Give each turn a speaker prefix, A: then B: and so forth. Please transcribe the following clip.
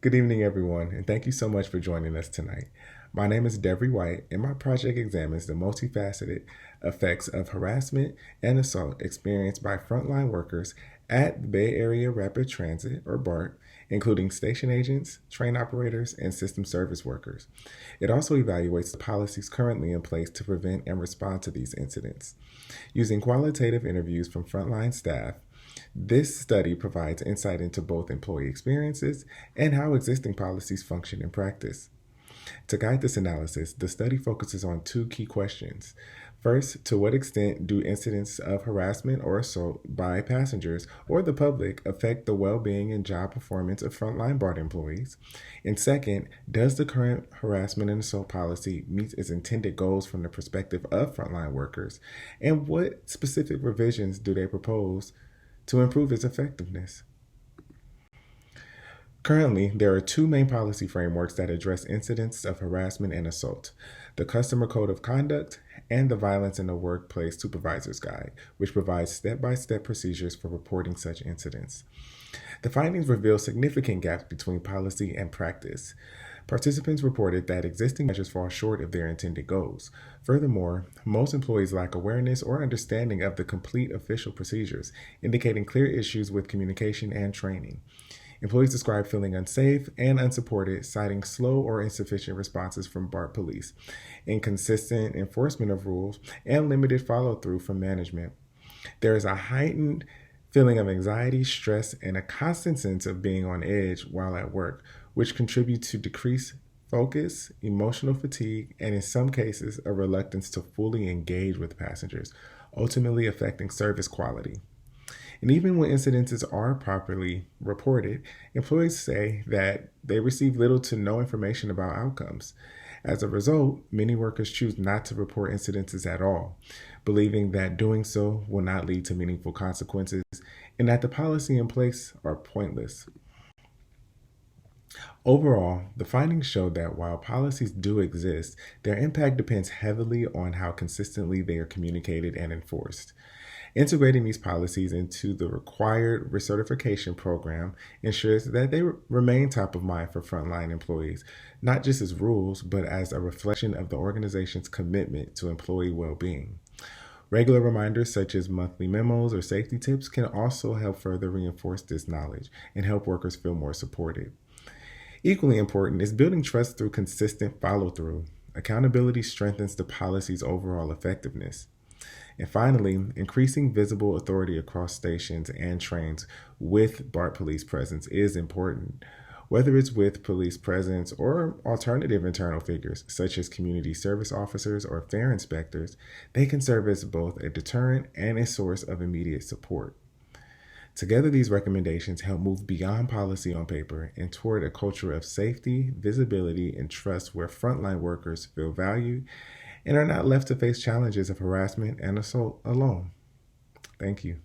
A: Good evening, everyone, and thank you so much for joining us tonight. My name is Devary, and my project examines the multifaceted effects of harassment and assault experienced by frontline workers at the Bay Area Rapid Transit, or BART, including station agents, train operators, and system service workers. It also evaluates the policies currently in place to prevent and respond to these incidents. Using qualitative interviews from frontline staff, this study provides insight into both employee experiences and how existing policies function in practice. To guide this analysis, the study focuses on two key questions. First, to what extent do incidents of harassment or assault by passengers or the public affect the well-being and job performance of frontline BART employees? And second, does the current harassment and assault policy meet its intended goals from the perspective of frontline workers? And what specific revisions do they propose to improve its effectiveness? Currently, there are two main policy frameworks that address incidents of harassment and assault: the Customer Code of Conduct and the Violence in the Workplace Supervisor's Guide, which provides step-by-step procedures for reporting such incidents. The findings reveal significant gaps between policy and practice. Participants reported that existing measures fall short of their intended goals. Furthermore, most employees lack awareness or understanding of the complete official procedures, indicating clear issues with communication and training. Employees describe feeling unsafe and unsupported, citing slow or insufficient responses from BART police, inconsistent enforcement of rules, and limited follow-through from management. There is a heightened feeling of anxiety, stress, and a constant sense of being on edge while at work, which contribute to decreased focus, emotional fatigue, and in some cases, a reluctance to fully engage with passengers, ultimately affecting service quality. And even when incidences are properly reported, employees say that they receive little to no information about outcomes. As a result, many workers choose not to report incidences at all, believing that doing so will not lead to meaningful consequences and that the policy in place are pointless. Overall, the findings show that while policies do exist, their impact depends heavily on how consistently they are communicated and enforced. Integrating these policies into the required recertification program ensures that they remain top of mind for frontline employees, not just as rules, but as a reflection of the organization's commitment to employee well-being. Regular reminders such as monthly memos or safety tips can also help further reinforce this knowledge and help workers feel more supported. Equally important is building trust through consistent follow-through. Accountability strengthens the policy's overall effectiveness. And finally, increasing visible authority across stations and trains with BART police presence is important. Whether it's with police presence or alternative internal figures, such as community service officers or fare inspectors, they can serve as both a deterrent and a source of immediate support. Together, these recommendations help move beyond policy on paper and toward a culture of safety, visibility, and trust where frontline workers feel valued and are not left to face challenges of harassment and assault alone. Thank you.